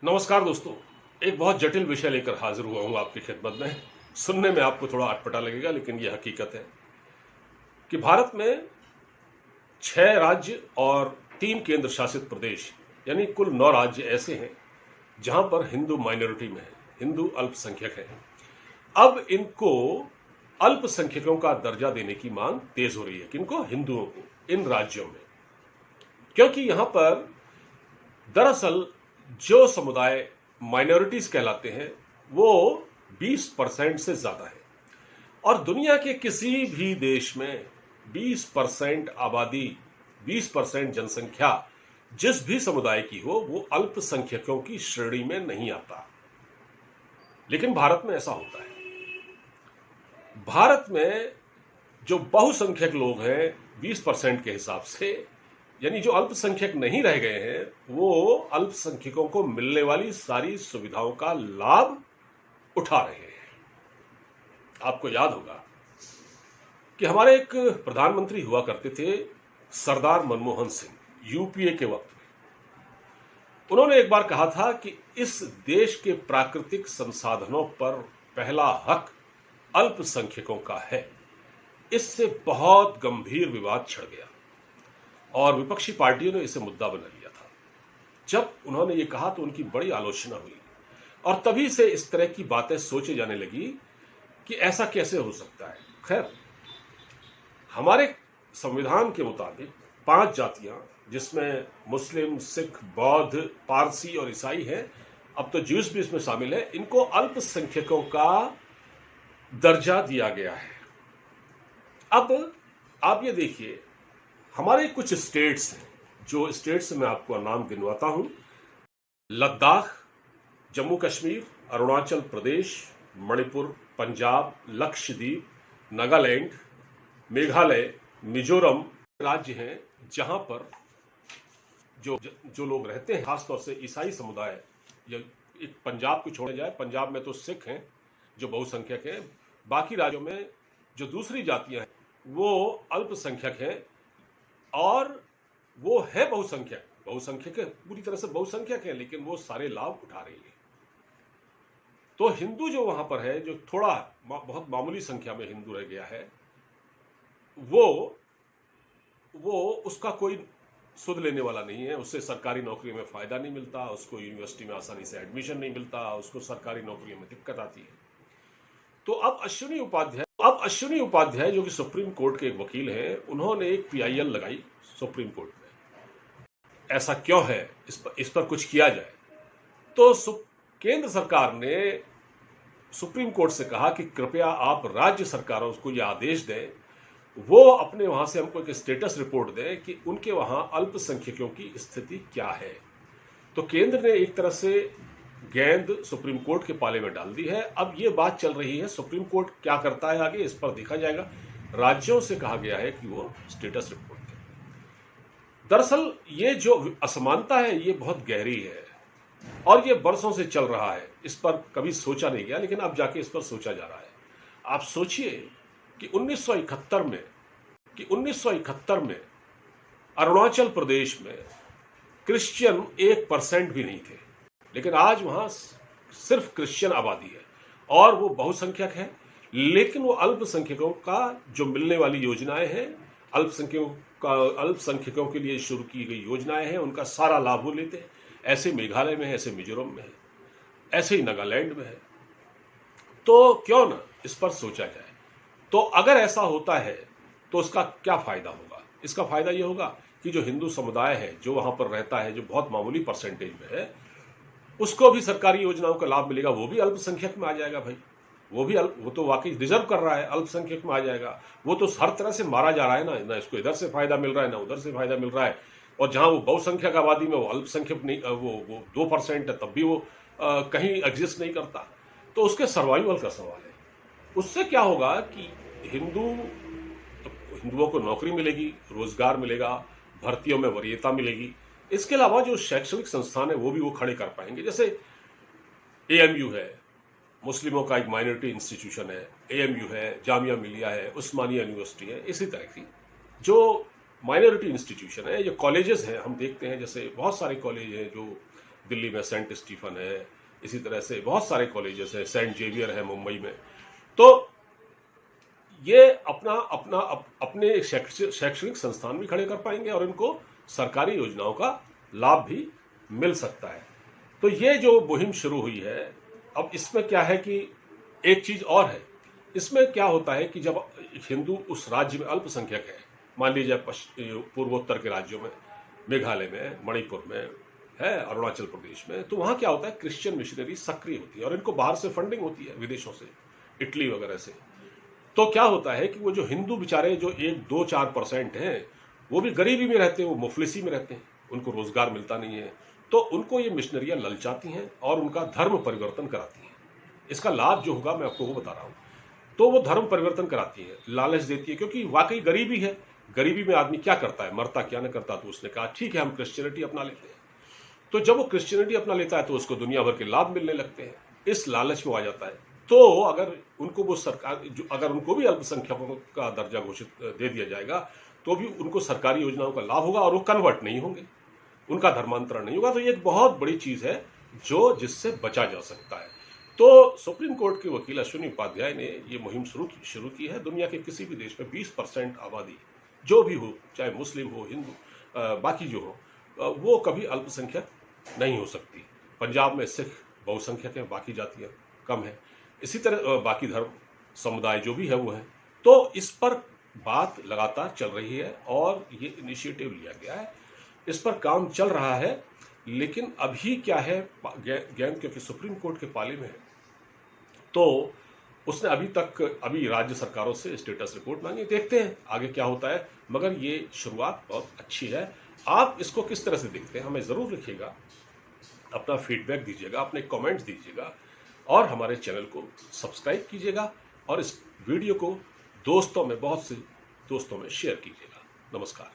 नमस्कार दोस्तों। एक बहुत जटिल विषय लेकर हाजिर हुआ हूँ आपकी खिदमत में। सुनने में आपको थोड़ा अटपटा लगेगा, लेकिन यह हकीकत है कि भारत में 6 राज्य और 3 केंद्र शासित प्रदेश यानी कुल 9 राज्य ऐसे हैं जहां पर हिंदू माइनॉरिटी में है, हिंदू अल्पसंख्यक है। अब इनको अल्पसंख्यकों का दर्जा देने की मांग तेज हो रही है। किनको? हिंदुओं को, इन राज्यों में। क्योंकि यहां पर दरअसल जो समुदाय माइनॉरिटीज कहलाते हैं वो 20% से ज्यादा है, और दुनिया के किसी भी देश में 20% आबादी, 20% जनसंख्या जिस भी समुदाय की हो वो अल्पसंख्यकों की श्रेणी में नहीं आता। लेकिन भारत में ऐसा होता है। भारत में जो बहुसंख्यक लोग हैं 20% के हिसाब से, यानी जो अल्पसंख्यक नहीं रह गए हैं, वो अल्पसंख्यकों को मिलने वाली सारी सुविधाओं का लाभ उठा रहे हैं। आपको याद होगा कि हमारे एक प्रधानमंत्री हुआ करते थे, सरदार मनमोहन सिंह, यूपीए के वक्त में। उन्होंने एक बार कहा था कि इस देश के प्राकृतिक संसाधनों पर पहला हक अल्पसंख्यकों का है। इससे बहुत गंभीर विवाद छिड़ गया और विपक्षी पार्टियों ने इसे मुद्दा बना लिया था। जब उन्होंने ये कहा तो उनकी बड़ी आलोचना हुई, और तभी से इस तरह की बातें सोचे जाने लगी कि ऐसा कैसे हो सकता है। खैर, हमारे संविधान के मुताबिक 5 जातियां, जिसमें मुस्लिम, सिख, बौद्ध, पारसी और ईसाई हैं, अब तो ज्यूस भी इसमें शामिल है, इनको अल्पसंख्यकों का दर्जा दिया गया है। अब आप ये देखिए, हमारे कुछ स्टेट्स हैं, जो स्टेट्स मैं आपको नाम गिनवाता हूं: लद्दाख, जम्मू कश्मीर, अरुणाचल प्रदेश, मणिपुर, पंजाब, लक्षद्वीप, नागालैंड, मेघालय, मिजोरम। राज्य हैं जहां पर जो लोग रहते हैं, खासतौर से ईसाई समुदाय, या एक पंजाब को छोड़ा जाए, पंजाब में तो सिख हैं जो बहुसंख्यक हैं, बाकी राज्यों में जो दूसरी जातियां हैं वो अल्पसंख्यक हैं, और वो है बहुसंख्यक है, पूरी तरह से बहुसंख्यक है, लेकिन वो सारे लाभ उठा रही है। तो हिंदू जो वहां पर है, जो थोड़ा बहुत मामूली संख्या में हिंदू रह गया है, वो उसका कोई सुध लेने वाला नहीं है। उससे सरकारी नौकरी में फायदा नहीं मिलता, उसको यूनिवर्सिटी में आसानी से एडमिशन नहीं मिलता, उसको सरकारी नौकरी में दिक्कत आती है। तो अब अश्विनी उपाध्याय जो कि सुप्रीम कोर्ट के एक वकील हैं, उन्होंने एक पीआईएल लगाई सुप्रीम कोर्ट में। ऐसा क्यों है, इस पर कुछ किया जाए। तो केंद्र सरकार ने सुप्रीम कोर्ट से कहा कि कृपया आप राज्य सरकारों को यह आदेश दें, वो अपने वहां से हमको एक स्टेटस रिपोर्ट दें कि उनके वहां अल्पसंख्यकों की स्थिति क्या है। तो केंद्र ने एक तरह से गेंद सुप्रीम कोर्ट के पाले में डाल दी है। अब ये बात चल रही है, सुप्रीम कोर्ट क्या करता है आगे, इस पर देखा जाएगा। राज्यों से कहा गया है कि वो स्टेटस रिपोर्ट दें। दरअसल ये जो असमानता है ये बहुत गहरी है, और ये बरसों से चल रहा है। इस पर कभी सोचा नहीं गया, लेकिन अब जाके इस पर सोचा जा रहा है। आप सोचिए कि 1971 में अरुणाचल प्रदेश में क्रिश्चियन 1% भी नहीं थे, लेकिन आज वहां सिर्फ क्रिश्चियन आबादी है, और वो बहुसंख्यक है। लेकिन वो अल्पसंख्यकों का जो मिलने वाली योजनाएं हैं, अल्पसंख्यकों के लिए शुरू की गई योजनाएं हैं, उनका सारा लाभ वो लेते हैं। ऐसे मेघालय में है, ऐसे मिजोरम में है, ऐसे ही नागालैंड में है। तो क्यों ना इस पर सोचा जाए। तो अगर ऐसा होता है तो उसका क्या फायदा होगा? इसका फायदा यह होगा कि जो हिंदू समुदाय है, जो वहां पर रहता है, जो बहुत मामूली परसेंटेज में है, उसको भी सरकारी योजनाओं का लाभ मिलेगा। वो भी अल्पसंख्यक में आ जाएगा भाई। वो तो वाकई डिजर्व कर रहा है, अल्पसंख्यक में आ जाएगा। वो तो हर तरह से मारा जा रहा है ना इसको इधर से फायदा मिल रहा है, ना उधर से फायदा मिल रहा है। और जहां वो बहुसंख्यक आबादी में वो अल्पसंख्यक नहीं, वो 2% है, तब भी वो कहीं एग्जिस्ट नहीं करता। तो उसके सर्वाइवल का सवाल है। उससे क्या होगा कि हिंदुओं को नौकरी मिलेगी, रोजगार मिलेगा, भर्तियों में वरीयता मिलेगी। इसके अलावा जो शैक्षणिक संस्थान है वो भी वो खड़े कर पाएंगे। जैसे एएमयू है, मुस्लिमों का एक माइनॉरिटी इंस्टीट्यूशन है, एएमयू है, जामिया मिलिया है, उस्मानिया यूनिवर्सिटी है। इसी तरह की जो माइनॉरिटी इंस्टीट्यूशन है, ये कॉलेजेस हैं, हम देखते हैं जैसे बहुत सारे कॉलेज हैं जो दिल्ली में सेंट स्टीफन है, इसी तरह से बहुत सारे कॉलेजेस हैं, सेंट जेवियर है मुंबई में। तो ये अपने शैक्षणिक संस्थान भी खड़े कर पाएंगे और इनको सरकारी योजनाओं का लाभ भी मिल सकता है। तो ये जो मुहिम शुरू हुई है, अब इसमें क्या है कि एक चीज और है, इसमें क्या होता है कि जब हिंदू उस राज्य में अल्पसंख्यक है, मान लीजिए पूर्वोत्तर के राज्यों में, मेघालय में, मणिपुर में है, अरुणाचल प्रदेश में, तो वहां क्या होता है, क्रिश्चियन मिशनरी सक्रिय होती है और इनको बाहर से फंडिंग होती है, विदेशों से, इटली वगैरह से। तो क्या होता है कि वो जो हिंदू बेचारे जो 1-2-4% हैं, वो भी गरीबी में रहते हैं, वो मुफलिसी में रहते हैं, उनको रोजगार मिलता नहीं है, तो उनको ये मिशनरियां ललचाती हैं और उनका धर्म परिवर्तन कराती हैं। इसका लाभ जो होगा मैं आपको वो बता रहा हूं। तो वो धर्म परिवर्तन कराती है, लालच देती है, क्योंकि वाकई गरीबी है, गरीबी में आदमी क्या करता है, मरता क्या न करता। तो उसने कहा ठीक है हम क्रिश्चियनिटी अपना लेते हैं। तो जब वो क्रिश्चियनिटी अपना लेता है तो उसको दुनिया भर के लाभ मिलने लगते हैं, इस लालच में आ जाता है। तो अगर उनको वो सरकार अगर उनको भी अल्पसंख्यकों का दर्जा घोषित दे दिया जाएगा तो भी उनको सरकारी योजनाओं का लाभ होगा और वो कन्वर्ट नहीं होंगे, उनका धर्मांतरण नहीं होगा। तो ये एक बहुत बड़ी चीज है जो जिससे बचा जा सकता है। तो सुप्रीम कोर्ट के वकील अश्विनी उपाध्याय ने ये मुहिम शुरू की है। दुनिया के किसी भी देश में 20% आबादी जो भी हो, चाहे मुस्लिम हो, हिंदू, बाकी जो हो, वो कभी अल्पसंख्यक नहीं हो सकती। पंजाब में सिख बहुसंख्यक हैं, बाकी जातियां कम है। इसी तरह बाकी धर्म समुदाय जो भी है वो है। तो इस पर बात लगातार चल रही है और ये इनिशिएटिव लिया गया है, इस पर काम चल रहा है। लेकिन अभी क्या है, गेंद क्योंकि सुप्रीम कोर्ट के पाले में है, तो उसने अभी राज्य सरकारों से स्टेटस रिपोर्ट मांगी। देखते हैं आगे क्या होता है, मगर ये शुरुआत बहुत अच्छी है। आप इसको किस तरह से देखते हैं हमें जरूर लिखिएगा, अपना फीडबैक दीजिएगा, अपने कमेंट्स दीजिएगा और हमारे चैनल को सब्सक्राइब कीजिएगा और इस वीडियो को बहुत से दोस्तों में शेयर कीजिएगा। नमस्कार।